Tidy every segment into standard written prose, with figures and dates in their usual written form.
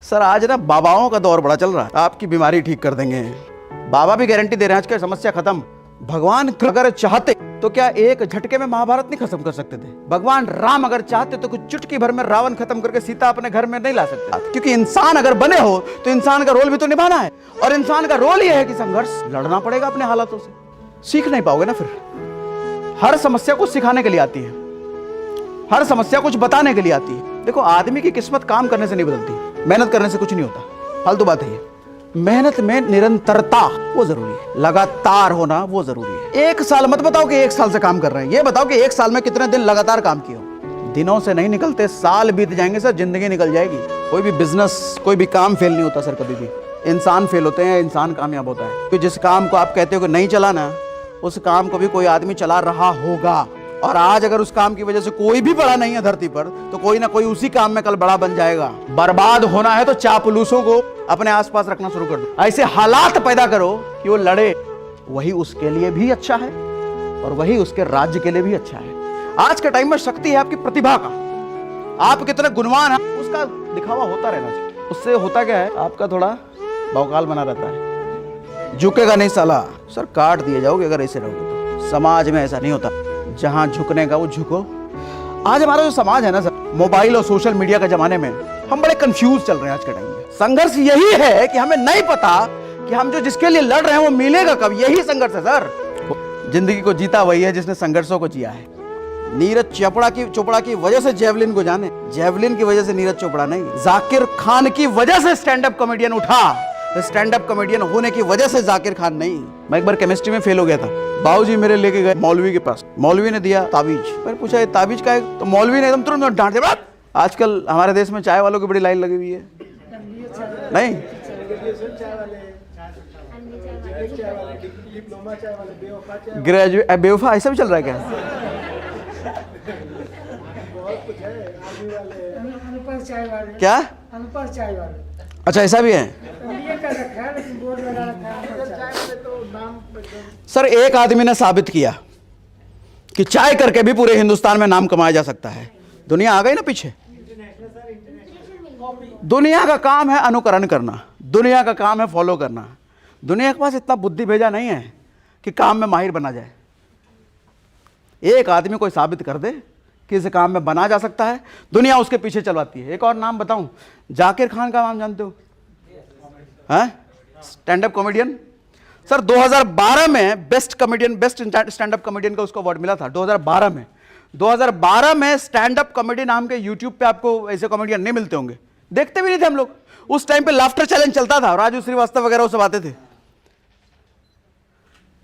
Sir आज ना बाबाओं का दौर बड़ा चल रहा है, आपकी बीमारी ठीक कर देंगे। बाबा भी गारंटी दे रहे हैं आज की समस्या खत्म। भगवान अगर चाहते तो क्या एक झटके में महाभारत नहीं खत्म कर सकते थे? भगवान राम अगर चाहते तो कुछ चुटकी भर में रावण खत्म करके सीता अपने घर में नहीं ला सकते। क्योंकि इंसान अगर बने हो तो इंसान का रोल भी तो निभाना है, और इंसान का रोल यह है कि संघर्ष लड़ना पड़ेगा अपने हालातों से। सीख नहीं पाओगे ना फिर। हर समस्या को सिखाने के लिए आती है, हर समस्या कुछ बताने के लिए आती है। देखो आदमी की किस्मत काम करने से नहीं बदलती, मेहनत करने से कुछ नहीं होता। फालतू बात है ये। मेहनत में निरंतरता वो जरूरी है, लगातार होना वो जरूरी है। एक साल मत बताओ कि एक साल से काम कर रहे हैं, ये बताओ कि एक साल में कितने दिन लगातार काम किए हो। दिनों से नहीं निकलते, साल बीत जाएंगे सर, जिंदगी निकल जाएगी। कोई भी बिजनेस, कोई भी काम फेल नहीं होता सर कभी भी। इंसान फेल होते हैं, इंसान कामयाब होता है। तो जिस काम को आप कहते हो कि नहीं चलाना, उस काम को भी कोई आदमी चला रहा होगा। और आज अगर उस काम की वजह से कोई भी बड़ा नहीं है धरती पर, तो कोई ना कोई उसी काम में कल बड़ा बन जाएगा। बर्बाद होना है तो चापलूसों को अपने आसपास रखना शुरू कर दो। ऐसे हालात पैदा करो कि वो लड़े, वही उसके लिए भी अच्छा है और वही उसके राज्य के लिए भी अच्छा है। आज के टाइम में शक्ति है आपकी प्रतिभा का, आप कितने गुणवान हैं उसका दिखावा होता रहना चाहिए। उससे होता क्या है, आपका थोड़ा भौकाल बना रहता है। झुकेगा नहीं साला, सर काट दिए जाओगे अगर ऐसे रहोगे तो। समाज में ऐसा नहीं होता, जहां झुकने का वो झुको। आज हमारा जो समाज है ना सर, मोबाइल और सोशल मीडिया के जमाने में हम बड़े कंफ्यूज चल रहे हैं आज के टाइम में। संघर्ष यही है कि हमें नहीं पता कि हम जो जिसके लिए लड़ रहे हैं वो मिलेगा कब। यही संघर्ष है सर। जिंदगी को जीता वही है जिसने संघर्षों को जिया है। नीरज चोपड़ा की वजह से जेवलिन को जाने, जेवलिन की वजह से नीरज चोपड़ा नहीं। जाकिर खान की वजह से स्टैंड अप कॉमेडियन उठा, स्टैंड अप कॉमेडियन होने की वजह से जाकिर खान नहीं। मैं एक बार केमिस्ट्री में फेल हो गया था, बाबूजी मेरे लेके गए मौलवी के पास। मौलवी ने दिया ताबीज, मैंने पूछा ये ताबीज का है? तो मौलवी ने एकदम तुरंत डांट दिया। आजकल हमारे देश में चाय वालों की बड़ी लाइन लगी हुई है। नहीं ग्रेजुएट बेवफा ऐसा भी चल रहा है क्या? क्या? अच्छा ऐसा भी है सर। एक आदमी ने साबित किया कि चाय करके भी पूरे हिंदुस्तान में नाम कमाया जा सकता है। दुनिया आ गई ना पीछे। दुनिया का काम है अनुकरण करना, दुनिया का काम है फॉलो करना। दुनिया के पास इतना बुद्धि भेजा नहीं है कि काम में माहिर बना जाए। एक आदमी कोई साबित कर दे कि इस काम में बना जा सकता है, दुनिया उसके पीछे चलवाती है। एक और नाम बताऊं, जाकिर खान का नाम जानते हो? हैं? स्टैंड अप कॉमेडियन सर 2012 में बेस्ट स्टैंड अप कॉमेडियन का उसको अवार्ड मिला था 2012 में। 2012 में स्टैंड अप कॉमेडी नाम के यूट्यूब पे आपको ऐसे कॉमेडियन नहीं मिलते होंगे, देखते भी नहीं थे हम लोग। उस टाइम पे लाफ्टर चैलेंज चलता था, राजू श्रीवास्तव वगैरह वो सब आते थे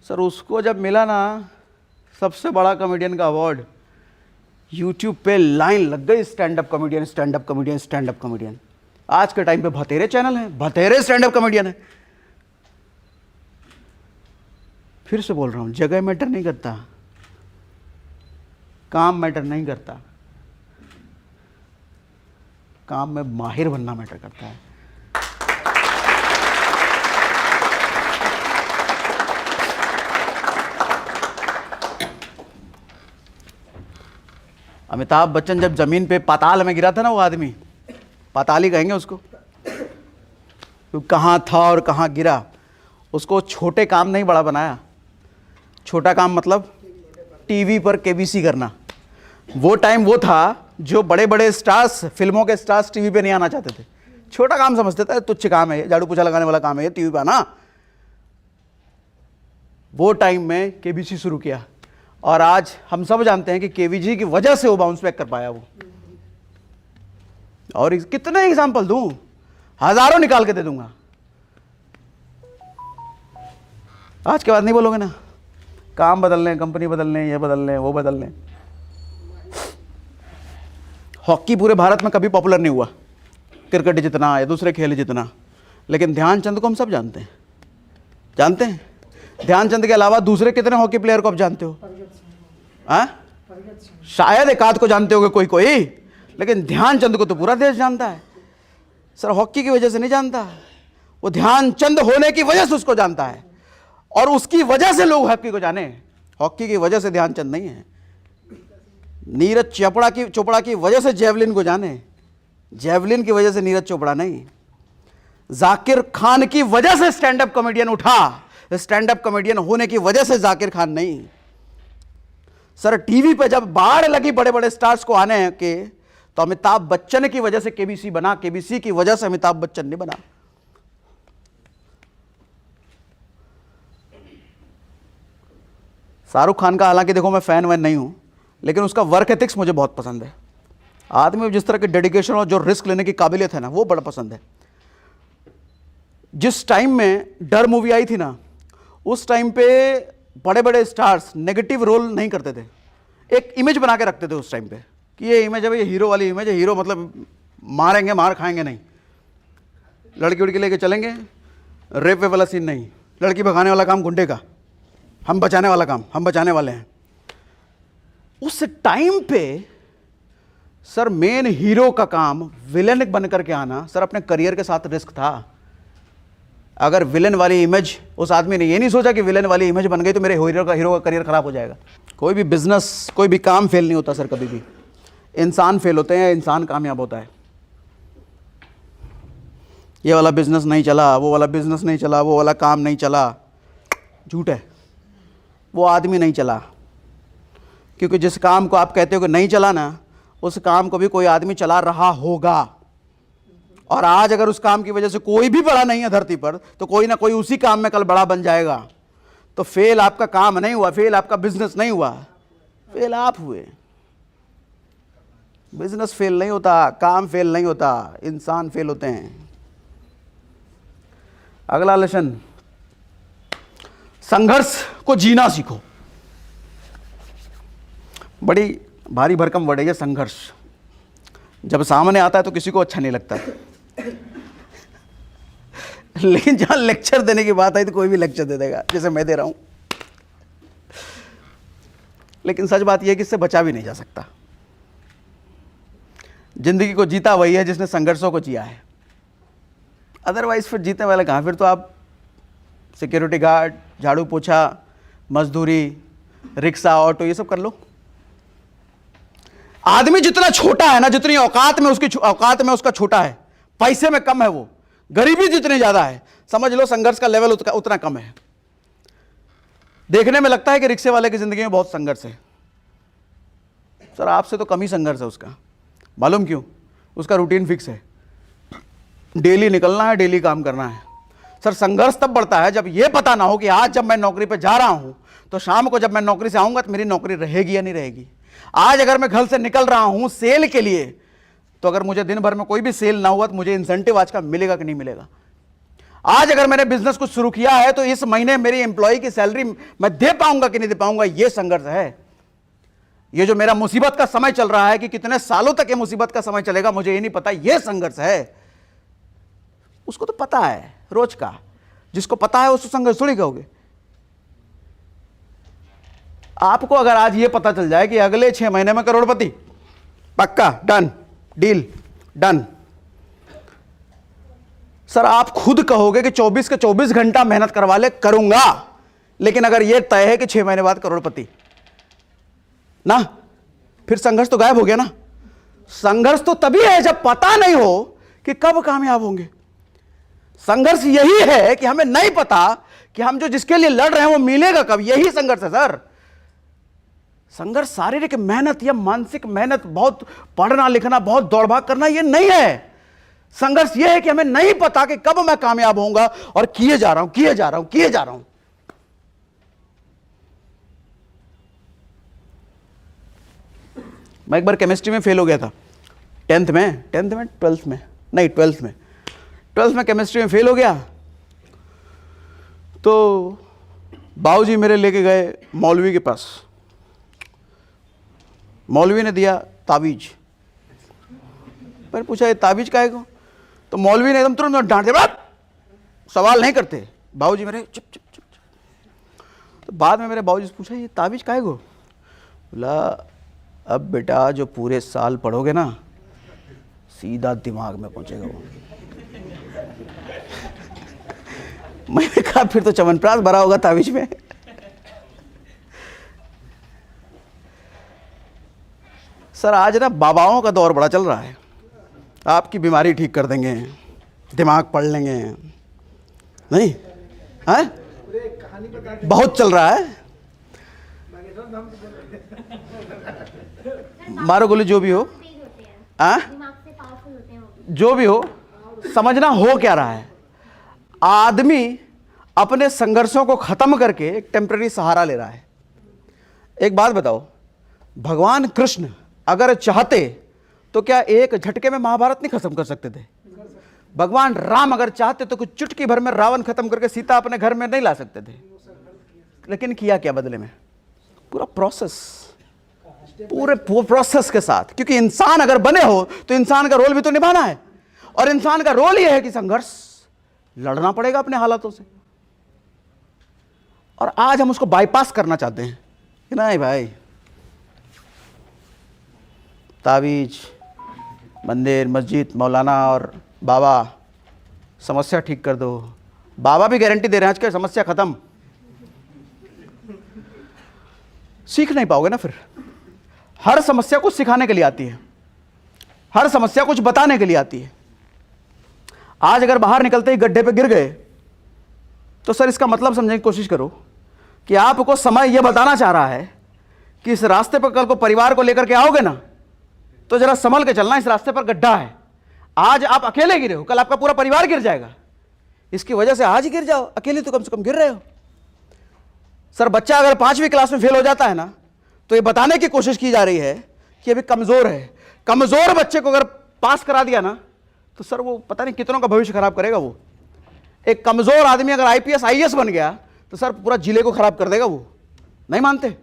सर। उसको जब मिला ना सबसे बड़ा कॉमेडियन का अवार्ड, यूट्यूब पे लाइन लग गई, stand up comedian, stand up comedian, stand up comedian. आज के टाइम पे बतेरे चैनल हैं, बतेरे स्टैंड अप कॉमेडियन है। फिर से बोल रहा हूं, जगह मैटर नहीं करता, काम मैटर नहीं करता, काम में माहिर बनना मैटर करता है। अमिताभ बच्चन जब जमीन पे पाताल में गिरा था ना, वो आदमी, पाताल ही कहेंगे उसको, तो कहाँ था और कहाँ गिरा। उसको छोटे काम नहीं बड़ा बनाया। छोटा काम मतलब टीवी पर केबीसी करना। वो टाइम वो था जो बड़े बड़े स्टार्स, फिल्मों के स्टार्स टीवी पे नहीं आना चाहते थे। छोटा काम समझते थे, तुच्छ काम है, झाड़ू पोछा लगाने वाला काम है टीवी पे आना। वो टाइम में केबीसी शुरू किया, और आज हम सब जानते हैं कि केवीजी की वजह से वो बाउंस बैक कर पाया वो। और कितने एग्जाम्पल दूं, हजारों निकाल के दे दूंगा। आज के बाद नहीं बोलोगे ना, काम बदल लें, कंपनी बदल लें, ये बदल लें, वो बदल लें। हॉकी पूरे भारत में कभी पॉपुलर नहीं हुआ, क्रिकेट जितना या दूसरे खेल जितना, लेकिन ध्यानचंद को हम सब जानते हैं। जानते हैं ध्यानचंद के अलावा दूसरे कितने हॉकी प्लेयर को आप जानते हो? शायद एक आध को जानते होगे कोई कोई, लेकिन ध्यानचंद को तो पूरा देश जानता है सर। हॉकी की वजह से नहीं जानता, वो ध्यानचंद होने की वजह से उसको जानता है, और उसकी वजह से लोग हॉकी को जाने। हॉकी की वजह से ध्यानचंद नहीं है। नीरज चोपड़ा की वजह से जेवलिन को जाने, जेवलिन की वजह से नीरज चोपड़ा नहीं। जाकिर खान की वजह से स्टैंड अप कॉमेडियन उठा, स्टैंड अप कॉमेडियन होने की वजह से जाकिर खान नहीं। सर टीवी पे जब बाढ़ लगी बड़े बड़े स्टार्स को आने के, तो अमिताभ बच्चन की वजह से केबीसी बना, केबीसी की वजह से अमिताभ बच्चन नहीं बना। शाहरुख खान का हालांकि देखो मैं फैन वैन नहीं हूं, लेकिन उसका वर्क एथिक्स मुझे बहुत पसंद है। आदमी में जिस तरह की डेडिकेशन और जो रिस्क लेने की काबिलियत है ना, वो बड़ा पसंद है। जिस टाइम में डर मूवी आई थी ना, उस टाइम पे बड़े बड़े स्टार्स नेगेटिव रोल नहीं करते थे, एक इमेज बना के रखते थे उस टाइम पे कि ये इमेज है भाई, ये हीरो वाली इमेज है, हीरो मतलब मारेंगे मार खाएंगे नहीं, लड़की उड़की लेके चलेंगे, रेप वे वाला सीन नहीं, लड़की भगाने वाला काम गुंडे का, हम बचाने वाला काम हम बचाने वाले हैं। उस टाइम पे सर मेन हीरो का काम विलेन बन करके आना सर अपने करियर के साथ रिस्क था। अगर विलेन वाली इमेज, उस आदमी ने ये नहीं सोचा कि विलेन वाली इमेज बन गई तो मेरे हीरो का करियर खराब हो जाएगा। कोई भी बिजनेस, कोई भी काम फेल नहीं होता सर, कभी भी इंसान फेल होते हैं, इंसान कामयाब होता है। ये वाला बिजनेस नहीं चला, वो वाला बिजनेस नहीं चला, वो वाला काम नहीं चला, झूठ है। वो आदमी नहीं चला, क्योंकि जिस काम को आप कहते हो कि नहीं चला ना, उस काम को भी कोई आदमी चला रहा होगा। और आज अगर उस काम की वजह से कोई भी बड़ा नहीं है धरती पर, तो कोई ना कोई उसी काम में कल बड़ा बन जाएगा। तो फेल आपका काम नहीं हुआ, फेल आपका बिजनेस नहीं हुआ, फेल आप हुए। बिजनेस फेल नहीं होता, काम फेल नहीं होता, इंसान फेल होते हैं। अगला लेसन, संघर्ष को जीना सीखो। बड़ी भारी भरकम वर्ड है ये संघर्ष। जब सामने आता है तो किसी को अच्छा नहीं लगता, लेकिन जहां लेक्चर देने की बात आई तो कोई भी लेक्चर दे देगा, जैसे मैं दे रहा हूं। लेकिन सच बात यह है कि इससे बचा भी नहीं जा सकता। जिंदगी को जीता वही है जिसने संघर्षों को जिया है, अदरवाइज फिर जीतने वाले कहाँ। फिर तो आप सिक्योरिटी गार्ड, झाड़ू पोछा, मजदूरी, रिक्शा, ऑटो, ये सब कर लो। आदमी जितना छोटा है ना, जितनी औकात में उसका छोटा है, पैसे में कम है वो, गरीबी जितनी ज्यादा है, समझ लो संघर्ष का लेवल उतना कम है। देखने में लगता है कि रिक्शे वाले की जिंदगी में बहुत संघर्ष है, सर आपसे तो कम ही संघर्ष है उसका। मालूम क्यों? उसका रूटीन फिक्स है, डेली निकलना है, डेली काम करना है। सर संघर्ष तब बढ़ता है जब यह पता ना हो कि आज जब मैं नौकरी पर जा रहा हूं तो शाम को जब मैं नौकरी से आऊंगा तो मेरी नौकरी रहेगी या नहीं रहेगी। आज अगर मैं घर से निकल रहा हूं सेल के लिए, तो अगर मुझे दिन भर में कोई भी सेल ना हुआ तो मुझे इंसेंटिव आज का मिलेगा कि नहीं मिलेगा। आज अगर मैंने बिजनेस कुछ शुरू किया है तो इस महीने मेरी एम्प्लॉय की सैलरी मैं दे पाऊंगा कि नहीं दे पाऊंगा, यह संघर्ष है। ये जो मेरा मुसीबत का समय चल रहा है कि कितने सालों तक ये मुसीबत का समय चलेगा मुझे ये नहीं पता, यह संघर्ष है। उसको तो पता है रोज का, जिसको पता है उसको संघर्ष थोड़ी कहोगे। आपको अगर आज ये पता चल जाए कि अगले 6 महीने में करोड़पति पक्का, डन, डील डन, सर आप खुद कहोगे कि 24 के 24 घंटा मेहनत करवा ले, करूंगा। लेकिन अगर यह तय है कि 6 महीने बाद करोड़पति ना, फिर संघर्ष तो गायब हो गया ना। संघर्ष तो तभी है जब पता नहीं हो कि कब कामयाब होंगे। संघर्ष यही है कि हमें नहीं पता कि हम जो जिसके लिए लड़ रहे हैं वो मिलेगा कब, यही संघर्ष है सर। संघर्ष शारीरिक मेहनत या मानसिक मेहनत, बहुत पढ़ना लिखना, बहुत दौड़ भाग करना, ये नहीं है। संघर्ष यह है कि हमें नहीं पता कि कब मैं कामयाब होऊंगा और किए जा रहा हूं, किए जा रहा हूं, किए जा रहा हूं। मैं एक बार केमिस्ट्री में फेल हो गया था, 12th में केमिस्ट्री में फेल हो गया। तो बाबूजी मेरे लेके गए मौलवी के पास, मौलवी ने दिया ताबीज। मैंने पूछा ये ताबीज काहे को? तो मौलवी ने एकदम तुरंत डांट दिया, सवाल नहीं करते। बाबूजी मेरे चुप चुप चुप चुप। तो बाद में मेरे बाबूजी से पूछा ये ताबीज काहे को? बोला अब बेटा जो पूरे साल पढ़ोगे ना सीधा दिमाग में पहुंचेगा वो। मैंने कहा फिर तो च्यवनप्राश भरा होगा ताबीज में। सर आज ना बाबाओं का दौर बड़ा चल रहा है, आपकी बीमारी ठीक कर देंगे, दिमाग पढ़ लेंगे, नहीं है? बहुत चल रहा है। मारो गोली जो भी हो, जो भी हो, समझना हो क्या रहा है। आदमी अपने संघर्षों को खत्म करके एक टेम्पररी सहारा ले रहा है। एक बात बताओ, भगवान कृष्ण अगर चाहते तो क्या एक झटके में महाभारत नहीं खत्म कर सकते थे? भगवान राम अगर चाहते तो कुछ चुटकी भर में रावण खत्म करके सीता अपने घर में नहीं ला सकते थे। लेकिन किया क्या बदले में? पूरा प्रोसेस, पूरे प्रोसेस के साथ। क्योंकि इंसान अगर बने हो तो इंसान का रोल भी तो निभाना है, और इंसान का रोल यह है कि संघर्ष लड़ना पड़ेगा अपने हालातों से। और आज हम उसको बाईपास करना चाहते हैं कि नहीं भाई, तावीज, मंदिर, मस्जिद, मौलाना और बाबा समस्या ठीक कर दो। बाबा भी गारंटी दे रहे हैं आज की समस्या खत्म। सीख नहीं पाओगे ना फिर। हर समस्या कुछ सिखाने के लिए आती है, हर समस्या कुछ बताने के लिए आती है। आज अगर बाहर निकलते ही गड्ढे पे गिर गए तो सर इसका मतलब समझने की कोशिश करो कि आपको समय यह बताना चाह रहा है कि इस रास्ते पर कल को परिवार को लेकर के आओगे ना तो जरा संभल के चलना, इस रास्ते पर गड्ढा है। आज आप अकेले गिरे हो, कल आपका पूरा परिवार गिर जाएगा। इसकी वजह से आज ही गिर जाओ, अकेले तो कम से कम गिर रहे हो। सर बच्चा अगर 5वीं क्लास में फेल हो जाता है ना तो ये बताने की कोशिश की जा रही है कि अभी कमजोर है। कमजोर बच्चे को अगर पास करा दिया ना तो सर वो पता नहीं कितनों का भविष्य खराब करेगा। वो एक कमजोर आदमी अगर आईपीएस आईएएस बन गया तो सर पूरा जिले को खराब कर देगा। वो नहीं मानते?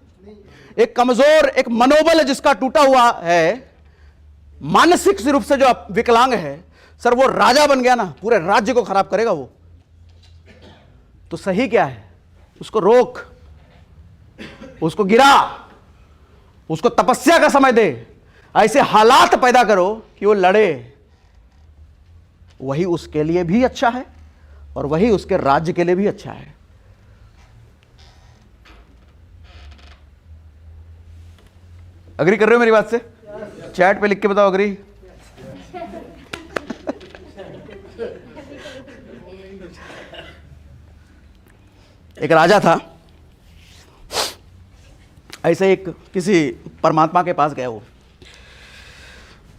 एक कमजोर, एक मनोबल जिसका टूटा हुआ है, मानसिक रूप से जो विकलांग है, सर वो राजा बन गया ना पूरे राज्य को खराब करेगा वो। तो सही क्या है? उसको रोक, उसको गिरा, उसको तपस्या का समय दे, ऐसे हालात पैदा करो कि वो लड़े। वही उसके लिए भी अच्छा है और वही उसके राज्य के लिए भी अच्छा है। अग्री कर रहे हो मेरी बात से? चैट पे लिख के बताओ अग्री। एक राजा था, ऐसे एक किसी परमात्मा के पास गया वो।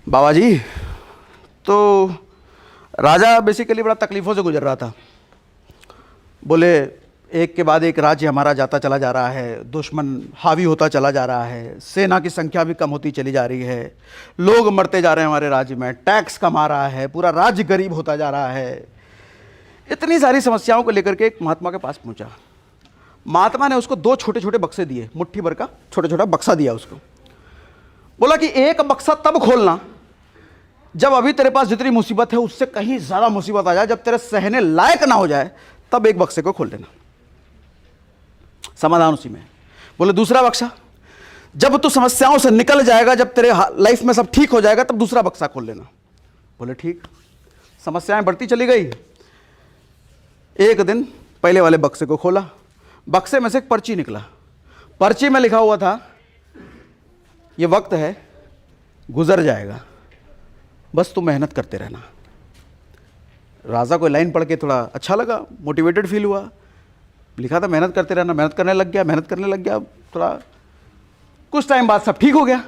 बाबा जी, तो राजा बेसिकली बड़ा तकलीफों से गुजर रहा था। बोले एक के बाद एक राज्य हमारा जाता चला जा रहा है, दुश्मन हावी होता चला जा रहा है, सेना की संख्या भी कम होती चली जा रही है, लोग मरते जा रहे हैं हमारे राज्य में, टैक्स कम आ रहा है, पूरा राज्य गरीब होता जा रहा है। इतनी सारी समस्याओं को लेकर के एक महात्मा के पास पहुंचा। महात्मा ने उसको 2 छोटे छोटे बक्से दिए, मुट्ठी भर का छोटा छोटा बक्सा दिया उसको। बोला कि एक बक्सा तब खोलना जब अभी तेरे पास जितनी मुसीबत है उससे कहीं ज्यादा मुसीबत आ जाए, जब तेरे सहने लायक ना हो जाए तब एक बक्से को खोल देना, समाधान उसी में। बोले दूसरा बक्सा जब तू समस्याओं से निकल जाएगा, जब तेरे लाइफ में सब ठीक हो जाएगा तब दूसरा बक्सा खोल लेना। बोले ठीक। समस्याएं बढ़ती चली गई। एक दिन पहले वाले बक्से को खोला, बक्से में से एक पर्ची निकला। पर्ची में लिखा हुआ था ये वक्त है, गुजर जाएगा, बस तू मेहनत करते रहना। राजा को लाइन पढ़ के थोड़ा अच्छा लगा, मोटिवेटेड फील हुआ। लिखा था मेहनत करते रहना, मेहनत करने लग गया, मेहनत करने लग गया। थोड़ा कुछ टाइम बाद सब ठीक हो गया।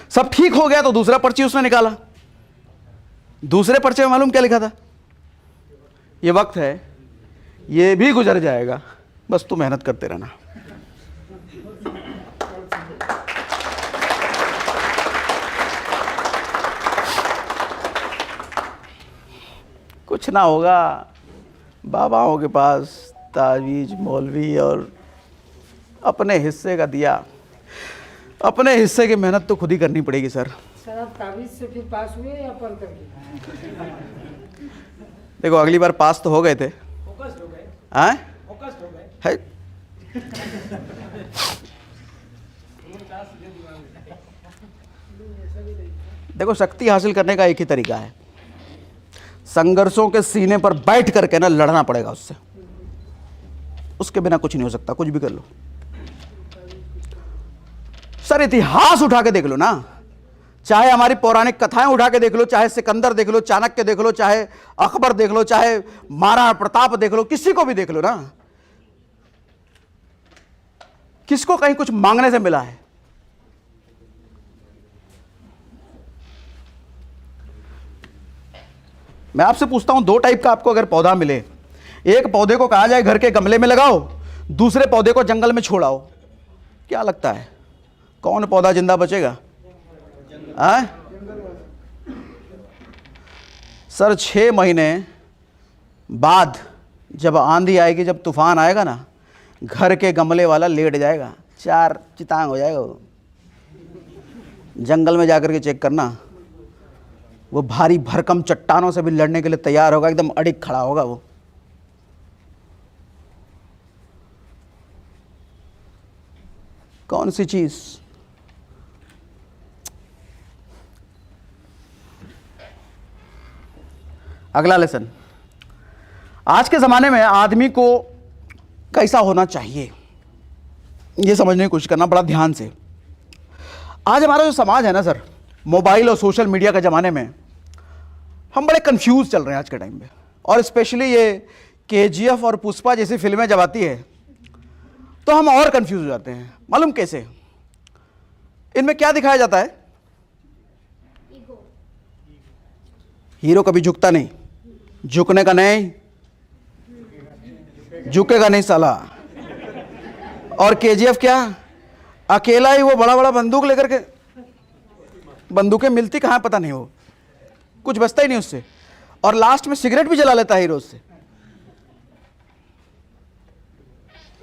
सब ठीक हो गया तो दूसरा पर्ची उसने निकाला। दूसरे पर्चे में मालूम क्या लिखा था? ये वक्त है, ये भी गुजर जाएगा, बस तू मेहनत करते रहना। कुछ ना होगा, बाबाओं के पास तावीज, मौलवी और अपने हिस्से का दिया। अपने हिस्से की मेहनत तो खुद ही करनी पड़ेगी सर। सर आप तावीज से फिर पास हुए या पढ़ करके? देखो अगली बार पास तो हो गए थे। फोकस्ड हो गए? हैं? फोकस्ड हो गए? है? देखो शक्ति हासिल करने का एक ही तरीका है, संघर्षों के सीने पर बैठ करके ना लड़ना पड़ेगा उससे। उसके बिना कुछ नहीं हो सकता, कुछ भी कर लो। सर इतिहास उठा के देख लो ना, चाहे हमारी पौराणिक कथाएं उठा के देख लो, चाहे सिकंदर देख लो, चाणक्य देख लो, चाहे अकबर देख लो, चाहे महाराणा प्रताप देख लो, किसी को भी देख लो ना, किसको कहीं कुछ मांगने से मिला है? मैं आपसे पूछता हूं, दो टाइप का आपको अगर पौधा मिले, एक पौधे को कहा जाए घर के गमले में लगाओ, दूसरे पौधे को जंगल में छोड़ाओ, क्या लगता है कौन पौधा जिंदा बचेगा? सर 6 महीने बाद जब आंधी आएगी, जब तूफान आएगा ना, घर के गमले वाला लेट जाएगा, 4 चितांग हो जाएगा वो। जंगल में जाकर के चेक करना, वो भारी भरकम चट्टानों से भी लड़ने के लिए तैयार होगा, एकदम अड़िग खड़ा होगा वो। कौन सी चीज? अगला लेसन, आज के ज़माने में आदमी को कैसा होना चाहिए, ये समझने की कोशिश करना बड़ा ध्यान से। आज हमारा जो समाज है ना सर, मोबाइल और सोशल मीडिया के ज़माने में हम बड़े कंफ्यूज चल रहे हैं आज के टाइम पे। और स्पेशली ये KGF और पुष्पा जैसी फिल्में जब आती है तो हम और कंफ्यूज हो जाते हैं। मालूम कैसे? इनमें क्या दिखाया जाता है? हीरो कभी झुकता नहीं, झुकने का नहीं, झुकेगा नहीं साला। और KGF क्या, अकेला ही वो बड़ा बड़ा बंदूक लेकर के, बंदूकें मिलती कहाँ पता नहीं, वो कुछ बचता ही नहीं उससे, और लास्ट में सिगरेट भी जला लेता है हीरो से।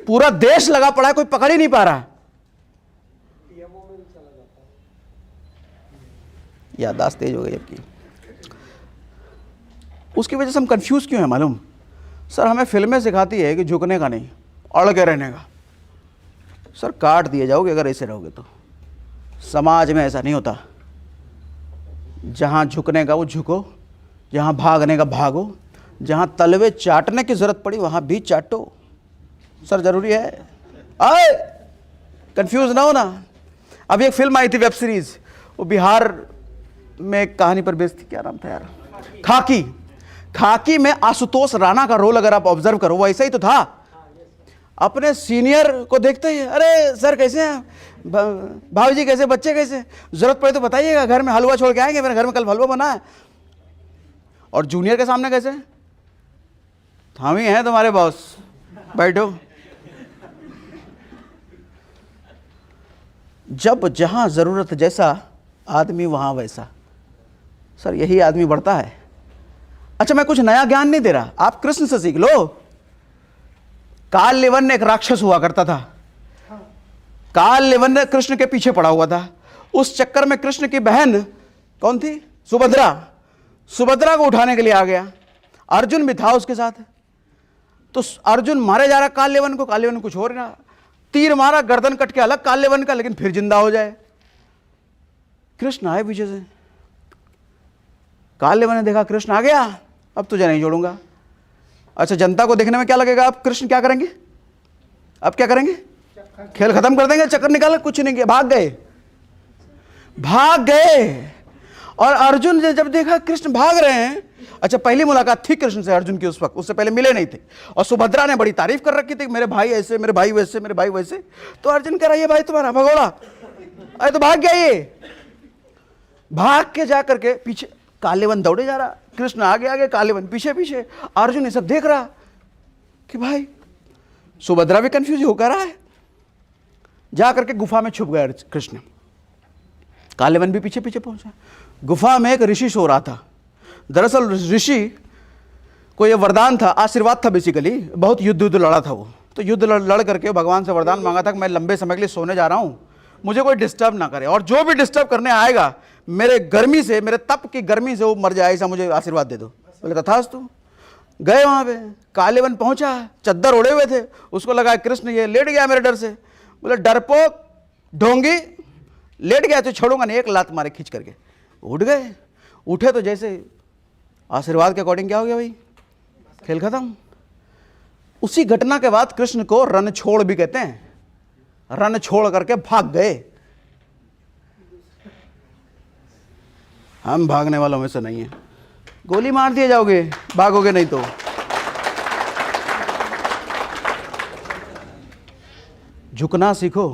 पूरा देश लगा पड़ा है, कोई पकड़ ही नहीं पा रहा। याददाश्त तेज हो गई आपकी। उसकी वजह से हम कंफ्यूज क्यों हैं मालूम? सर हमें फिल्में सिखाती है कि झुकने का नहीं, अड़ के रहने का। सर काट दिए जाओगे अगर ऐसे रहोगे तो। समाज में ऐसा नहीं होता। जहाँ झुकने का वो झुको, जहाँ भागने का भागो, जहाँ तलवे चाटने की जरूरत पड़ी वहाँ भी चाटो। सर जरूरी है, आए कंफ्यूज ना हो ना। अभी एक फिल्म आई थी, वेब सीरीज, वो बिहार में एक कहानी पर बेस्ड थी, क्या नाम था यार, खाकी। खाकी में आशुतोष राणा का रोल अगर आप ऑब्जर्व करो, वो ऐसा ही तो था। अपने सीनियर को देखते ही, अरे सर कैसे हैं, भाभी जी कैसे, बच्चे कैसे, जरूरत पड़े तो बताइएगा, घर में हलवा छोड़ के आएंगे, मेरे घर में कल हलवा बना है। और जूनियर के सामने कैसे, हम ही हैं तुम्हारे बॉस, बैठो। जब जहां जरूरत जैसा आदमी वहां वैसा। सर यही आदमी बढ़ता है। अच्छा मैं कुछ नया ज्ञान नहीं दे रहा, आप कृष्ण से सीख लो। काल लेवन एक राक्षस हुआ करता था। काल लेवन कृष्ण के पीछे पड़ा हुआ था। उस चक्कर में कृष्ण की बहन कौन थी, सुभद्रा, सुभद्रा को उठाने के लिए आ गया। अर्जुन भी था उसके साथ। तो अर्जुन मारे जा रहा काल लेवन को, काल लेवन कुछ हो रहा, तीर मारा, गर्दन कट के अलग काल लेवन का, लेकिन फिर जिंदा हो जाए। कृष्ण आए पीछे से, काल लेवन ने देखा कृष्ण आ गया, अब तुझे नहीं जोड़ूंगा। अच्छा जनता को देखने में क्या लगेगा, अब कृष्ण क्या करेंगे, अब क्या करेंगे, खेल खत्म कर देंगे, चक्कर निकाल, कुछ नहीं किया, भाग गए, भाग गए। और अर्जुन ने जब देखा कृष्ण भाग रहे हैं, अच्छा पहली मुलाकात थी कृष्ण से अर्जुन की उस वक्त, उससे पहले मिले नहीं थे। और सुभद्रा ने बड़ी तारीफ कर रखी थी, मेरे भाई ऐसे, मेरे भाई वैसे, मेरे भाई वैसे। तो अर्जुन कह रहा है, ये भाई तुम्हारा भगोड़ा, अरे तो भाग गया ये। भाग के जा करके पीछे कालेवन दौड़े जा रहा, कृष्ण आगे आगे, कालेवन पीछे पीछे। अर्जुन ये सब देख रहा कि भाई सुभद्रा भी कंफ्यूज होकर रहा है। जा करके गुफा में छुप गए कृष्ण, कालेवन भी पीछे पीछे पहुंचा। गुफा में एक ऋषि सो रहा था। दरअसल ऋषि को यह वरदान था, आशीर्वाद था बेसिकली, बहुत युद्ध लड़ा था वो। तो युद्ध लड़ करके भगवान से वरदान मांगा था कि मैं लंबे समय के लिए सोने जा रहा हूँ, मुझे कोई डिस्टर्ब ना करे, और जो भी डिस्टर्ब करने आएगा मेरे गर्मी से, मेरे तप की गर्मी से वो मर जाए, ऐसा मुझे आशीर्वाद दे दो। बोले तथास्तु। गए वहाँ पे, कालेवन पहुँचा, चद्दर ओढ़े हुए थे, उसको लगा कृष्ण ये लेट गया मेरे डर से। बोले डरपोक ढोंगी, लेट गया तो छोड़ूंगा नहीं, एक लात मारे खींच करके। उठ गए, उठे तो जैसे आशीर्वाद के अकॉर्डिंग क्या हो गया भाई, खेल खत्म। उसी घटना के बाद कृष्ण को रणछोड़ भी कहते हैं। रण छोड़ करके भाग गए। हम भागने वालों में से नहीं है। गोली मार दिए जाओगे, भागोगे नहीं तो। झुकना सीखो,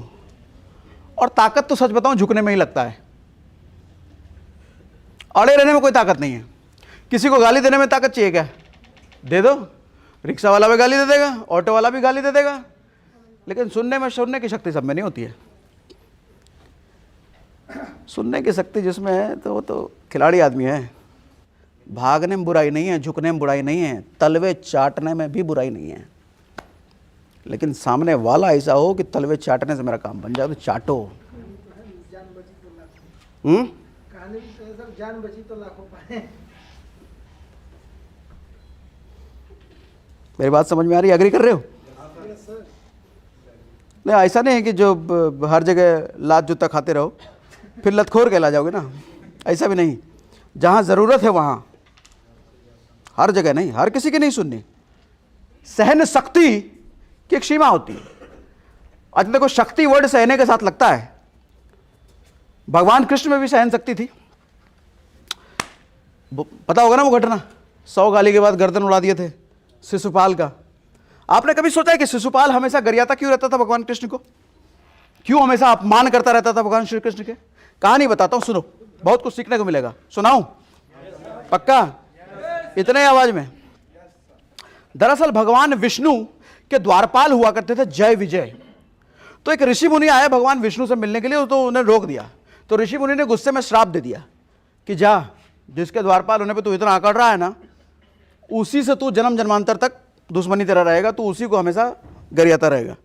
और ताकत तो सच बताऊं झुकने में ही लगता है। अड़े रहने में कोई ताकत नहीं है। किसी को गाली देने में ताकत चाहिए क्या? दे दो, रिक्शा वाला भी गाली दे देगा, ऑटो वाला भी गाली दे देगा, लेकिन सुनने की शक्ति सब में नहीं होती है। सुनने की शक्ति जिसमें है तो वो तो खिलाड़ी आदमी है। भागने में बुराई नहीं है, झुकने में बुराई नहीं है, तलवे चाटने में भी बुराई नहीं है, लेकिन सामने वाला ऐसा हो कि तलवे चाटने से मेरा काम बन जाए तो चाटो। जान बची तो लाखों पाए। मेरी बात समझ में आ रही है? एग्री कर रहे हो? नहीं, ऐसा नहीं है कि जो हर जगह लात जूता खाते रहो फिर लतखोर कहला जाओगे ना, ऐसा भी नहीं। जहाँ ज़रूरत है वहाँ, हर जगह नहीं, हर किसी की नहीं सुननी। सहन शक्ति की एक सीमा होती है। अच्छा देखो, शक्ति वर्ड सहने के साथ लगता है। भगवान कृष्ण में भी सहन शक्ति थी। पता होगा ना वो घटना, 100 गाली के बाद गर्दन उड़ा दिए थे शिशुपाल का। आपने कभी सोचा है कि शिशुपाल हमेशा गरियाता क्यों रहता था भगवान कृष्ण को? क्यों हमेशा अपमान करता रहता था भगवान श्री कृष्ण के? कहानी बताता हूं, सुनो, बहुत कुछ सीखने को मिलेगा। सुनाऊं? पक्का? इतने आवाज में? दरअसल भगवान विष्णु के द्वारपाल हुआ करते थे जय विजय। तो एक ऋषि मुनि आया भगवान विष्णु से मिलने के लिए, तो उन्हें रोक दिया। तो ऋषि मुनि ने गुस्से में श्राप दे दिया कि जा, जिसके द्वारपाल होने पे तू इतना आकड़ रहा है ना, उसी से तू जन्म जन्मांतर तक दुश्मनी तेरा रहेगा, तू उसी को हमेशा गरियाता रहेगा।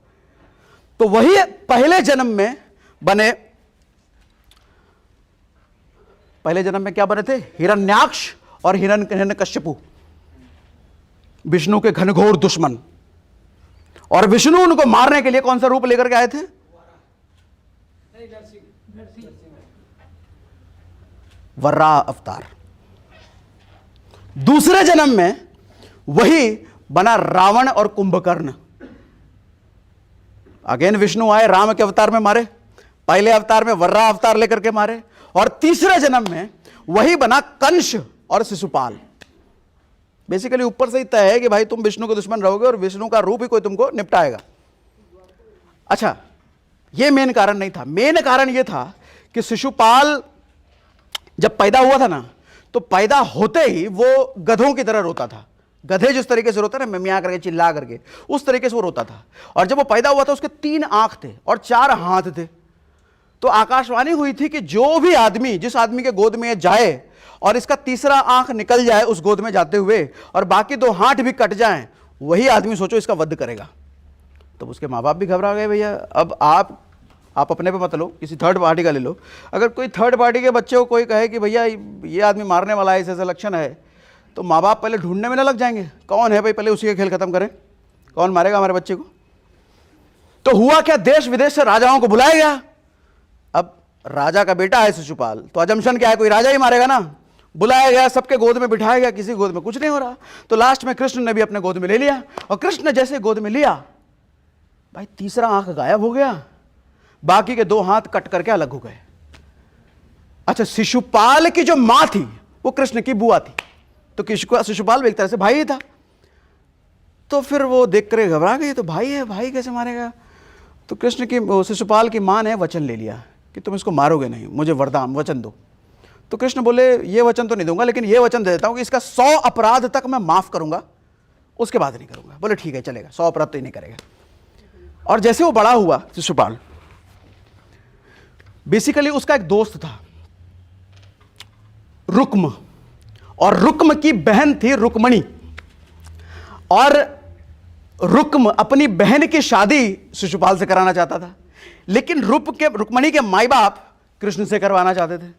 तो वही पहले जन्म में बने, पहले जन्म में क्या बने थे? हिरण्याक्ष और हिरण्यकश्यपु, विष्णु के घनघोर दुश्मन। और विष्णु उनको मारने के लिए कौन सा रूप लेकर के आए थे? वराह अवतार। दूसरे जन्म में वही बना रावण और कुंभकर्ण। अगेन विष्णु आए, राम के अवतार में मारे, पहले अवतार में वराह अवतार लेकर के मारे, और तीसरे जन्म में वही बना कंस और शिशुपाल। बेसिकली ऊपर से ही तय है कि भाई तुम विष्णु के दुश्मन रहोगे और विष्णु का रूप ही कोई तुमको निपटाएगा। अच्छा, यह मेन कारण नहीं था। मेन कारण यह था कि शिशुपाल जब पैदा हुआ था ना, तो पैदा होते ही वो गधों की तरह रोता था। गधे जिस तरीके से रोते ना, मियाँ करके चिल्ला करके, उस तरीके से वो रोता था। और जब वो पैदा हुआ था उसके 3 आंख थे और 4 हाथ थे। तो आकाशवाणी हुई थी कि जो भी आदमी, जिस आदमी के गोद में जाए और इसका तीसरा आंख निकल जाए उस गोद में जाते हुए, और बाकी 2 हाथ भी कट जाएं, वही आदमी सोचो इसका वध करेगा। तो उसके माँ बाप भी घबरा गए, भैया अब आप अपने पे मत लो, किसी थर्ड पार्टी का ले लो। अगर कोई थर्ड पार्टी के बच्चे को कोई कहे कि भैया ये आदमी मारने वाला है, ऐसा लक्षण है, तो माँ बाप पहले ढूंढने में ना लग जाएंगे, कौन है भाई, पहले उसी का खेल खत्म करें, कौन मारेगा हमारे बच्चे को। तो हुआ क्या, देश विदेश से राजाओं को बुलाया गया। अब राजा का बेटा है शिशुपाल, तो अजम्पशन क्या है, कोई राजा ही मारेगा ना। बुलाया गया, सबके गोद में बिठाया गया, किसी गोद में कुछ नहीं हो रहा। तो लास्ट में कृष्ण ने भी अपने गोद में ले लिया, और कृष्ण ने जैसे गोद में लिया, भाई तीसरा आंख गायब हो गया, बाकी के 2 हाथ कट करके अलग हो गए। अच्छा, शिशुपाल की जो मां थी वो कृष्ण की बुआ थी, तो शिशुपाल भी एक तरह से भाई ही था। तो फिर वो देख कर घबरा गई, तो भाई है, भाई कैसे मारेगा। तो कृष्ण की, शिशुपाल की मां ने वचन ले लिया कि तुम इसको मारोगे नहीं, मुझे वरदान वचन दो। तो कृष्ण बोले ये वचन तो नहीं दूंगा, लेकिन ये वचन दे देता हूं कि इसका 100 अपराध तक मैं माफ करूंगा, उसके बाद नहीं करूंगा। बोले ठीक है चलेगा, 100 अपराध तो ही नहीं करेगा। और जैसे वो बड़ा हुआ शिशुपाल, बेसिकली उसका एक दोस्त था रुक्म, और रुक्म की बहन थी रुक्मणी। और रुक्म अपनी बहन की शादी शिशुपाल से कराना चाहता था, लेकिन रुक्मणी के माई बाप कृष्ण से करवाना चाहते थे।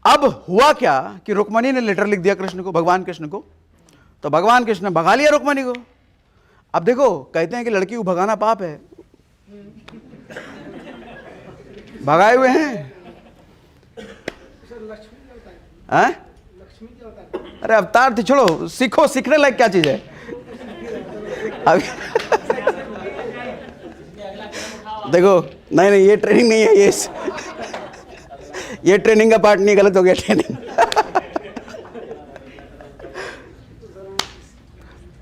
अब हुआ क्या कि रुक्मणी ने लेटर लिख दिया कृष्ण को, भगवान कृष्ण को, तो भगवान कृष्ण ने भगा लिया रुक्मणी को। अब देखो, कहते हैं कि लड़की को भगाना पाप है, भगाए हुए हैं। अरे अवतार थी, छोड़ो, सीखो, सीखने लायक क्या चीज है अभी देखो, नहीं ये ट्रेनिंग नहीं है, ये ट्रेनिंग का पार्ट नहीं, गलत हो गया ट्रेनिंग।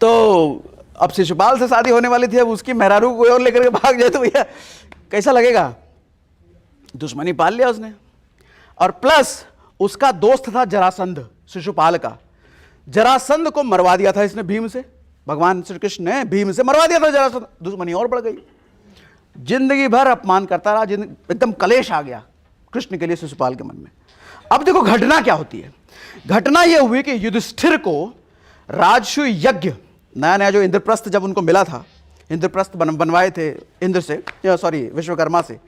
तो अब शिशुपाल से शादी होने वाली थी, अब उसकी मेहरारू को कोई और लेकर के भाग जाए तो भैया कैसा लगेगा? दुश्मनी पाल लिया उसने। और प्लस उसका दोस्त था जरासंध, शिशुपाल का। जरासंध को मरवा दिया था इसने भीम से, भगवान श्री कृष्ण ने भीम से मरवा दिया था जरासंध। दुश्मनी और बढ़ गई, जिंदगी भर अपमान करता रहा, एकदम कलेश आ गया कृष्ण के लिए शिशुपाल के मन में। अब देखो घटना क्या होती है। घटना यह हुई कि युधिष्ठिर को राजसूय यज्ञ, नया नया जो इंद्रप्रस्थ जब उनको मिला था, इंद्रप्रस्थ बनवाए थे इंद्र से, सॉरी विश्वकर्मा से,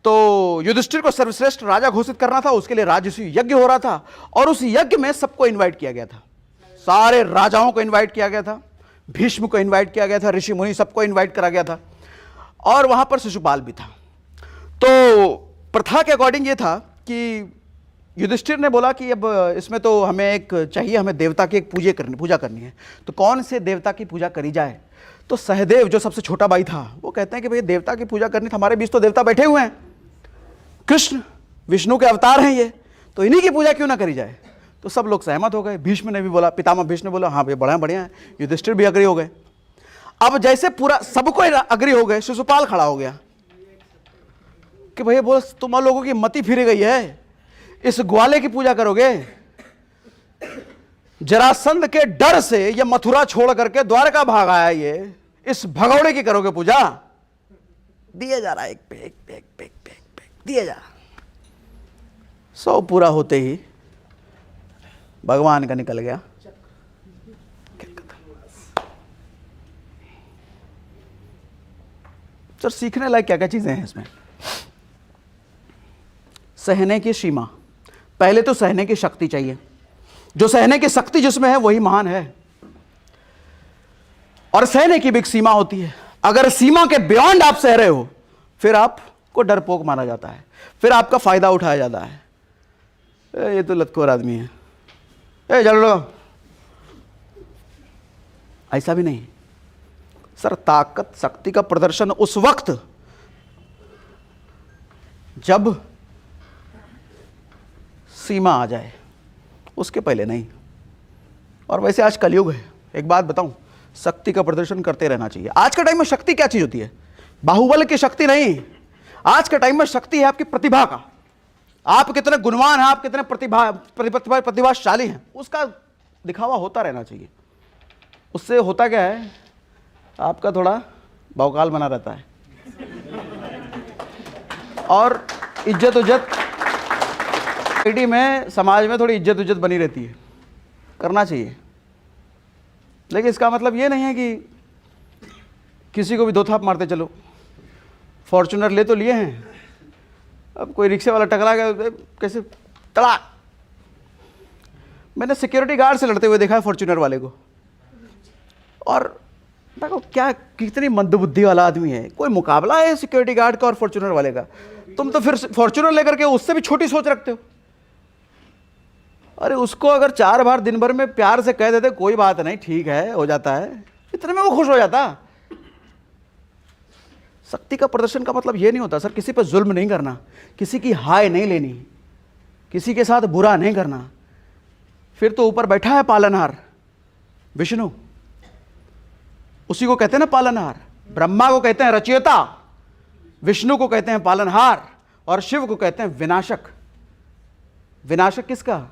तो युधिष्ठिर को सर्वश्रेष्ठ राजा घोषित करना था, उसके लिए राजसूय यज्ञ हो रहा था। और उस यज्ञ में सबको इनवाइट किया गया था, सारे राजाओं को इनवाइट किया गया था, भीष्म को इनवाइट किया गया था, ऋषि मुनि सबको इनवाइट करा गया था, और वहां पर शिशुपाल भी था। तो प्रथा के अकॉर्डिंग ये था कि युधिष्ठिर ने बोला कि अब इसमें तो हमें एक चाहिए, हमें देवता की एक पूजा करनी है, तो कौन से देवता की पूजा करी जाए? तो सहदेव जो सबसे छोटा भाई था वो कहते हैं कि भाई देवता की पूजा करनी, हमारे बीच तो देवता बैठे हुए हैं, कृष्ण विष्णु के अवतार हैं ये, तो इन्हीं की पूजा क्यों ना करी जाए? तो सब लोग सहमत हो गए। भीष्म ने भी बोला, पितामह भीष्म ने बोला हाँ भाई बढ़िया बढ़िया है। युधिष्ठिर भी अग्री हो गए। अब जैसे पूरा सबको अग्री हो गए, शिशुपाल खड़ा हो गया कि भैया बोल तुम लोगों की मति फिर गई है, इस ग्वाले की पूजा करोगे? जरासंध के डर से ये मथुरा छोड़ करके द्वारका भाग आया, ये इस भगौड़े की करोगे पूजा? दिया जा रहा है एक पे एक पे एक पे एक पे एक पे दिया जा रहा। 100 पूरा होते ही भगवान का निकल गया। सर सीखने लायक क्या क्या चीजें हैं इसमें? सहने की सीमा, पहले तो सहने की शक्ति चाहिए। जो सहने की शक्ति जिसमें है वही महान है। और सहने की भी एक सीमा होती है। अगर सीमा के बियॉन्ड आप सह रहे हो फिर आपको डरपोक माना जाता है, फिर आपका फायदा उठाया जाता है। ये तो लतखोर आदमी है, चलो। ऐसा भी नहीं सर, ताकत शक्ति का प्रदर्शन उस वक्त जब सीमा आ जाए, उसके पहले नहीं। और वैसे आज कलयुग है, एक बात बताऊं, शक्ति का प्रदर्शन करते रहना चाहिए। आज के टाइम में शक्ति क्या चीज होती है? बाहुबल की शक्ति नहीं। आज के टाइम में शक्ति है आपकी प्रतिभा का। आप कितने गुणवान हैं, आप कितने प्रतिभाशाली हैं, उसका दिखावा होता रहना चाहिए। उससे होता क्या है, आपका थोड़ा भौकाल बना रहता है और इज्जत उज्जत सोसाइटी में, समाज में थोड़ी इज्जत उज्जत बनी रहती है। करना चाहिए, लेकिन इसका मतलब ये नहीं है कि किसी को भी दो थाप मारते चलो। फॉर्च्यूनर ले तो लिए हैं, अब कोई रिक्शे वाला टकरा गया कैसे तड़ा। मैंने सिक्योरिटी गार्ड से लड़ते हुए देखा है फॉर्च्यूनर वाले को, और देखो क्या कितनी मंदबुद्धि वाला आदमी है। कोई मुकाबला है सिक्योरिटी गार्ड का और फॉर्च्यूनर वाले का? तुम तो फिर फॉर्च्यूनर लेकर के उससे भी छोटी सोच रखते हो। अरे उसको अगर 4 बार दिन भर में प्यार से कह देते कोई बात नहीं ठीक है हो जाता है, इतने में वो खुश हो जाता। शक्ति का प्रदर्शन का मतलब ये नहीं होता सर किसी पर जुल्म नहीं करना, किसी की हाय नहीं लेनी, किसी के साथ बुरा नहीं करना। फिर तो ऊपर बैठा है पालनहार विष्णु, उसी को कहते हैं ना पालनहार। ब्रह्मा को कहते हैं रचयिता, विष्णु को कहते हैं पालनहार, और शिव को कहते हैं विनाशक। विनाशक किसका?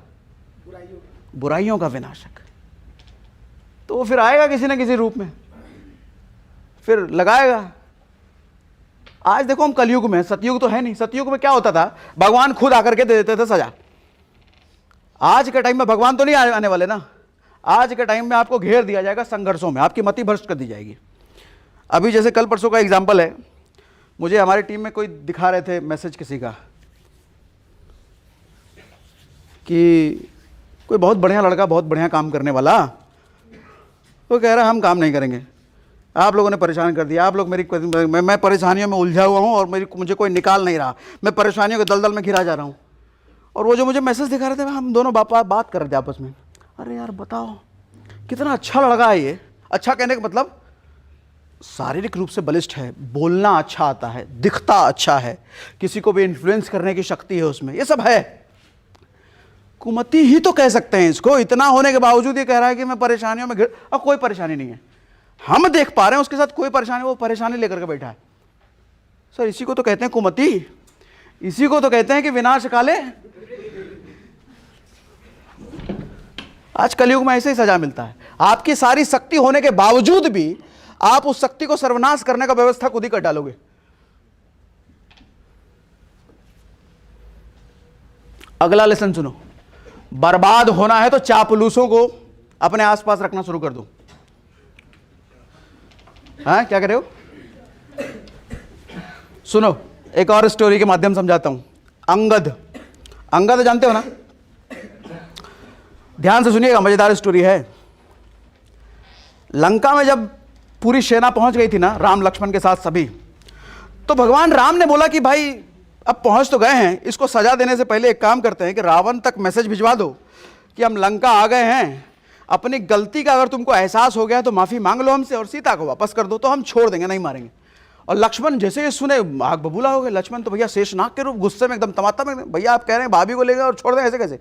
बुराइयों का विनाशक। तो वो फिर आएगा किसी न किसी रूप में, फिर लगाएगा। आज देखो हम कलयुग में, सतयुग तो है नहीं। सतयुग में क्या होता था, भगवान खुद आकर के दे देते थे सजा। आज के टाइम में भगवान तो नहीं आने वाले ना। आज के टाइम में आपको घेर दिया जाएगा संघर्षों में, आपकी मति भ्रष्ट कर दी जाएगी। अभी जैसे कल परसों का एग्जाम्पल है, मुझे हमारी टीम में कोई दिखा रहे थे मैसेज किसी का कि कोई बहुत बढ़िया लड़का, बहुत बढ़िया काम करने वाला, वो कह रहा हम काम नहीं करेंगे, आप लोगों ने परेशान कर दिया, आप लोग मैं परेशानियों में उलझा हुआ हूँ और मुझे कोई निकाल नहीं रहा, मैं परेशानियों के दलदल में घिरा जा रहा हूँ। और वो जो मुझे मैसेज दिखा रहे थे, हम दोनों बात कर रहे थे आपस में, अरे यार बताओ कितना अच्छा लड़का है ये। अच्छा कहने का मतलब शारीरिक रूप से बलिष्ठ है, बोलना अच्छा आता है, दिखता अच्छा है, किसी को भी इन्फ्लुएंस करने की शक्ति है उसमें, ये सब है। कुमति ही तो कह सकते हैं इसको। इतना होने के बावजूद ये कह रहा है कि मैं परेशानियों में अब कोई परेशानी नहीं है, हम देख पा रहे हैं उसके साथ कोई परेशानी, वो परेशानी लेकर के बैठा है। सर इसी को तो कहते हैं कुमति, इसी को तो कहते हैं कि विनाश काले। आज कलयुग में ऐसे ही सजा मिलता है। आपकी सारी शक्ति होने के बावजूद भी आप उस शक्ति को सर्वनाश करने का व्यवस्था खुद ही कर डालोगे। अगला लेसन सुनो, बर्बाद होना है तो चापलूसों को अपने आसपास रखना शुरू कर दो। हाँ क्या कह रहे हो? सुनो एक और स्टोरी के माध्यम समझाता हूं। अंगद, अंगद जानते हो ना? ध्यान से सुनिएगा, मजेदार स्टोरी है। लंका में जब पूरी सेना पहुंच गई थी ना, राम लक्ष्मण के साथ सभी, तो भगवान राम ने बोला कि भाई अब पहुंच तो गए हैं, इसको सजा देने से पहले एक काम करते हैं कि रावण तक मैसेज भिजवा दो कि हम लंका आ गए हैं, अपनी गलती का अगर तुमको एहसास हो गया तो माफी मांग लो हमसे और सीता को वापस कर दो, तो हम छोड़ देंगे, नहीं मारेंगे। और लक्ष्मण जैसे ये सुने आग बबूला हो गए। लक्ष्मण तो भैया शेषनाग के रूप, गुस्से में एकदम तमाता में, भैया आप कह रहे हैं भाभी को लेकर और छोड़ दें, ऐसे कैसे?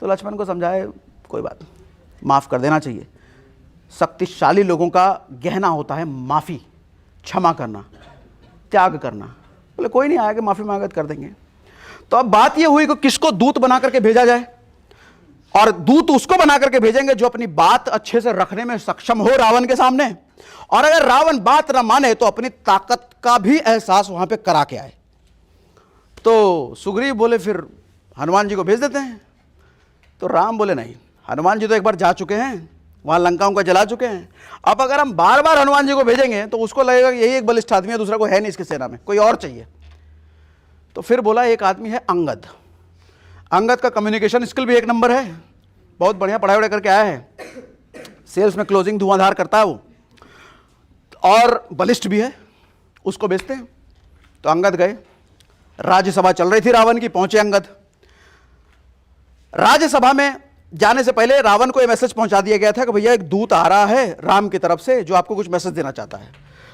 तो लक्ष्मण को समझाए कोई बात, माफ़ कर देना चाहिए। शक्तिशाली लोगों का गहना होता है माफ़ी, क्षमा करना, त्याग करना। बोले कोई नहीं, आया कि माफ़ी मांगत कर देंगे। तो अब बात यह हुई कि किसको दूत बना करके भेजा जाए, और दूत उसको बना करके भेजेंगे जो अपनी बात अच्छे से रखने में सक्षम हो रावण के सामने, और अगर रावण बात न माने तो अपनी ताकत का भी एहसास वहां पे करा के आए। तो सुग्रीव बोले फिर हनुमान जी को भेज देते हैं। तो राम बोले नहीं, हनुमान जी तो एक बार जा चुके हैं, वहां लंकाओं का जला चुके हैं, अब अगर हम बार बार हनुमान जी को भेजेंगे तो उसको लगेगा कि यही एक बलिष्ठ आदमी है, दूसरा कोई है नहीं इसकी सेना में, कोई और चाहिए। तो फिर बोला एक आदमी है अंगद। अंगद का कम्युनिकेशन स्किल भी एक नंबर है, बहुत बढ़िया पढ़ाई वढ़ाई करके आया है, सेल्स में क्लोजिंग धुआंधार करता है वो, और बलिष्ठ भी है, उसको भेजते हैं। तो अंगद गए, राज्यसभा चल रही थी रावण की, पहुंचे अंगद। राज्यसभा में जाने से पहले रावण को यह मैसेज पहुंचा दिया गया था कि भैया एक दूत आ रहा है राम की तरफ से जो आपको कुछ मैसेज देना चाहता है।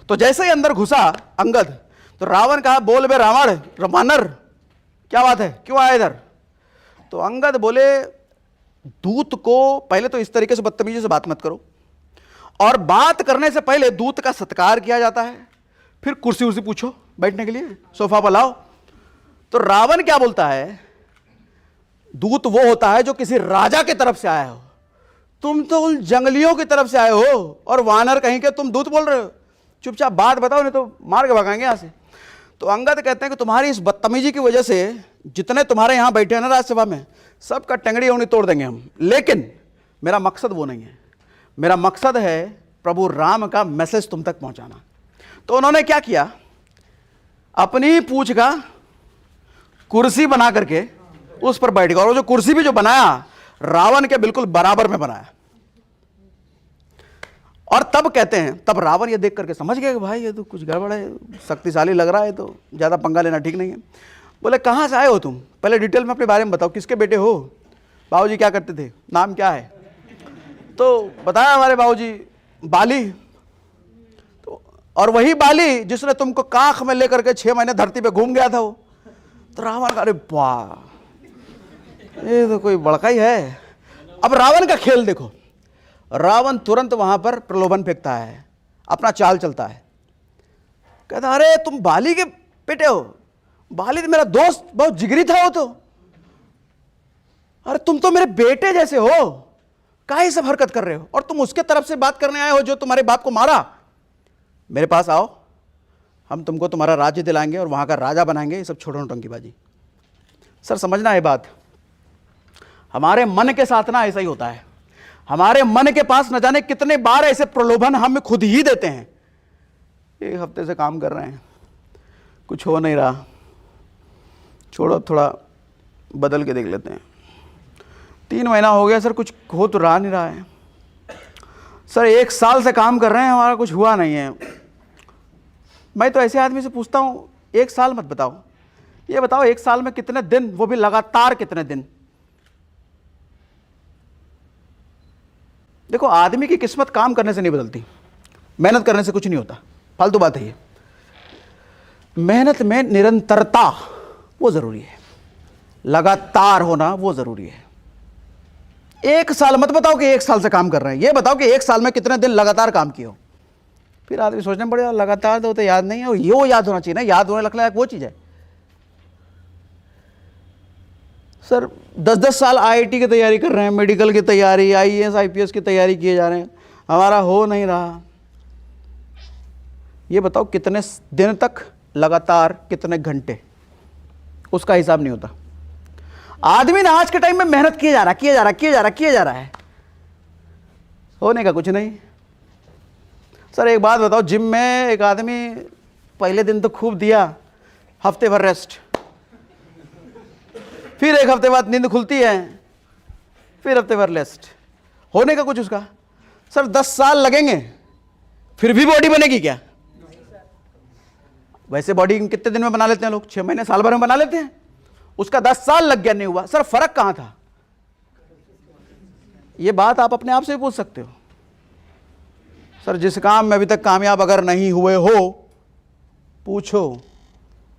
तो जैसे ही अंदर घुसा अंगद, तो रावण कहा बोल बे रावण, वानर क्या बात है, क्यों आया इधर? तो अंगद बोले दूत को पहले तो इस तरीके से बदतमीजी से बात मत करो, और बात करने से पहले दूत का सत्कार किया जाता है, फिर कुर्सी उर्सी पूछो बैठने के लिए, सोफा पर लाओ। तो रावण क्या बोलता है, दूत वो होता है जो किसी राजा के तरफ से आया हो, तुम तो उन जंगलियों की तरफ से आए हो और वानर कहीं के तुम दूत बोल रहे हो, चुपचाप बात बताओ नहीं तो मार के भगाएंगे यहां से। तो अंगद कहते हैं कि तुम्हारी इस बदतमीजी की वजह से जितने तुम्हारे यहां बैठे हैं ना राज्यसभा में, सबका टंगड़ी उंगली तोड़ देंगे हम, लेकिन मेरा मकसद वो नहीं है, मेरा मकसद है प्रभु राम का मैसेज तुम तक पहुंचाना। तो उन्होंने क्या किया, अपनी पूंछ का कुर्सी बना करके उस पर बैठ गया, और वो जो कुर्सी भी जो बनाया रावण के बिल्कुल बराबर में बनाया। और तब कहते हैं, तब रावण ये देख करके समझ गया कि भाई ये तो कुछ गड़बड़ है, शक्तिशाली लग रहा है, तो ज्यादा पंगा लेना ठीक नहीं है। बोले कहां से आए हो तुम, पहले डिटेल में अपने बारे में बताओ, किसके बेटे हो, बाबूजी क्या करते थे, नाम क्या है? तो बताया हमारे बाबूजी बाली, तो और वही बाली जिसने तुमको काख में लेकर के 6 महीने धरती पे घूम गया था वो। तो रावण का अरे वाह, ये तो कोई बड़का ही है। अब रावण का खेल देखो, रावण तुरंत वहां पर प्रलोभन फेंकता है, अपना चाल चलता है, कहता अरे तुम बाली के बेटे हो, बाली तो मेरा दोस्त, बहुत जिगरी था वो तो, अरे तुम तो मेरे बेटे जैसे हो, काहे सब हरकत कर रहे हो, और तुम उसके तरफ से बात करने आए हो जो तुम्हारे बाप को मारा। मेरे पास आओ, हम तुमको तुम्हारा राज्य दिलाएंगे और वहां का राजा बनाएंगे। ये सब छोड़ो नौटंकी बाजी। सर समझना है बात, हमारे मन के साथ ना ऐसा ही होता है, हमारे मन के पास न जाने कितने बार ऐसे प्रलोभन हम खुद ही देते हैं। एक हफ्ते से काम कर रहे हैं, कुछ हो नहीं रहा, छोड़ो अब थोड़ा बदल के देख लेते हैं। 3 महीना हो गया सर, कुछ हो तो रहा नहीं रहा है। सर 1 साल से काम कर रहे हैं, हमारा कुछ हुआ नहीं है। मैं तो ऐसे आदमी से पूछता हूँ 1 साल मत बताओ, ये बताओ 1 साल में कितने दिन, वो भी लगातार कितने दिन। देखो आदमी की किस्मत काम करने से नहीं बदलती, मेहनत करने से कुछ नहीं होता, फालतू बात है ये। मेहनत में निरंतरता वो ज़रूरी है, लगातार होना वो ज़रूरी है। एक साल मत बताओ कि एक साल से काम कर रहे हैं, ये बताओ कि एक साल में कितने दिन लगातार काम किए हो। फिर आदमी सोचने पड़ेगा लगातार तो याद नहीं है, ये वो याद होना चाहिए ना, याद होने लगने लायक वो चीज़ है। सर 10-10 साल आईआईटी की तैयारी कर रहे हैं, मेडिकल की तैयारी, आईएएस आईपीएस की तैयारी किए जा रहे हैं, हमारा हो नहीं रहा। ये बताओ कितने दिन तक लगातार, कितने घंटे, उसका हिसाब नहीं होता। आदमी ना आज के टाइम में मेहनत किए जा रहा है, होने का कुछ नहीं। सर एक बात बताओ, जिम में एक आदमी पहले दिन तो खूब दिया, हफ्ते भर रेस्ट, फिर एक हफ्ते बाद नींद खुलती है, फिर हफ्ते भर रेस्ट, होने का कुछ उसका। सर 10 साल लगेंगे फिर भी बॉडी बनेगी क्या? वैसे बॉडी कितने दिन में बना लेते हैं लोग? 6 महीने, साल भर में बना लेते हैं। उसका 10 साल लग गया, नहीं हुआ। सर फर्क कहां था? ये बात आप अपने आप से पूछ सकते हो। सर जिस काम में अभी तक कामयाब अगर नहीं हुए हो, पूछो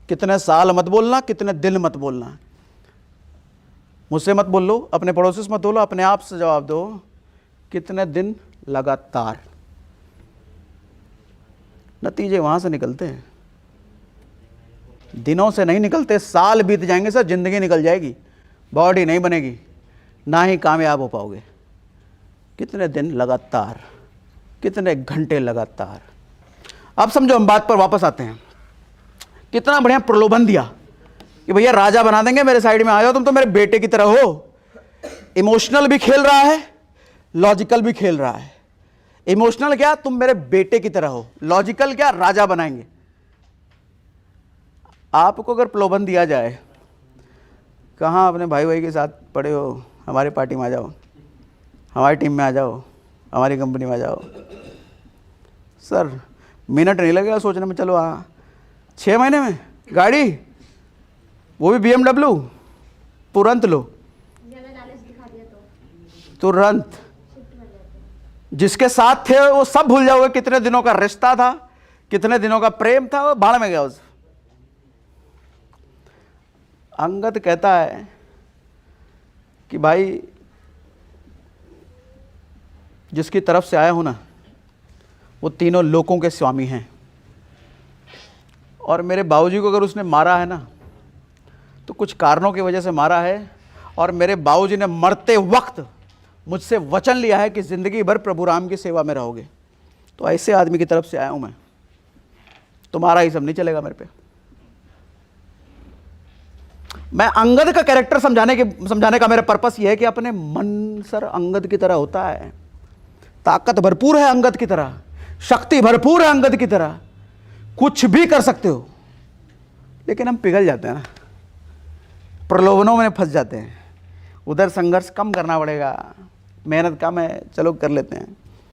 कितने साल मत बोलना, कितने दिन मत बोलना। मुझसे मत बोल लो, अपने पड़ोसी से मत बोलो, अपने आप से जवाब दो, कितने दिन लगातार। नतीजे वहां से निकलते हैं, दिनों से नहीं निकलते। साल बीत जाएंगे सर, जिंदगी निकल जाएगी, बॉडी नहीं बनेगी, ना ही कामयाब हो पाओगे। कितने दिन लगातार, कितने घंटे लगातार। अब समझो, हम बात पर वापस आते हैं। कितना बढ़िया प्रलोभन दिया कि भैया राजा बना देंगे, मेरे साइड में आ जाओ, तुम तो मेरे बेटे की तरह हो। इमोशनल भी खेल रहा है, लॉजिकल भी खेल रहा है। इमोशनल क्या, तुम मेरे बेटे की तरह हो, लॉजिकल क्या, राजा बनाएंगे। आपको अगर प्रलोभन दिया जाए, कहाँ अपने भाई भाई के साथ पड़े हो, हमारी पार्टी में आ जाओ, हमारी टीम में आ जाओ, हमारी कंपनी में आ जाओ, सर मिनट नहीं लगेगा सोचने में। चलो हाँ, 6 महीने में गाड़ी, वो भी BMW, तुरंत लो, तुरंत। जिसके साथ थे वो सब भूल जाओगे, कितने दिनों का रिश्ता था, कितने दिनों का प्रेम था, वो भाड़ में गया उस। अंगद कहता है कि भाई जिसकी तरफ से आया हूं ना, वो तीनों लोकों के स्वामी हैं। और मेरे बाबूजी को अगर उसने मारा है ना, तो कुछ कारणों की वजह से मारा है। और मेरे बाबूजी ने मरते वक्त मुझसे वचन लिया है कि ज़िंदगी भर प्रभु राम की सेवा में रहोगे। तो ऐसे आदमी की तरफ से आया हूं मैं, तुम्हारा ही सब नहीं चलेगा मेरे पे। मैं अंगद का कैरेक्टर समझाने का मेरा पर्पस यह है कि अपने मन सर अंगद की तरह होता है, ताकत भरपूर है अंगद की तरह, शक्ति भरपूर है अंगद की तरह, कुछ भी कर सकते हो। लेकिन हम पिघल जाते हैं ना, प्रलोभनों में फंस जाते हैं। उधर संघर्ष कम करना पड़ेगा, मेहनत कम है, चलो कर लेते हैं।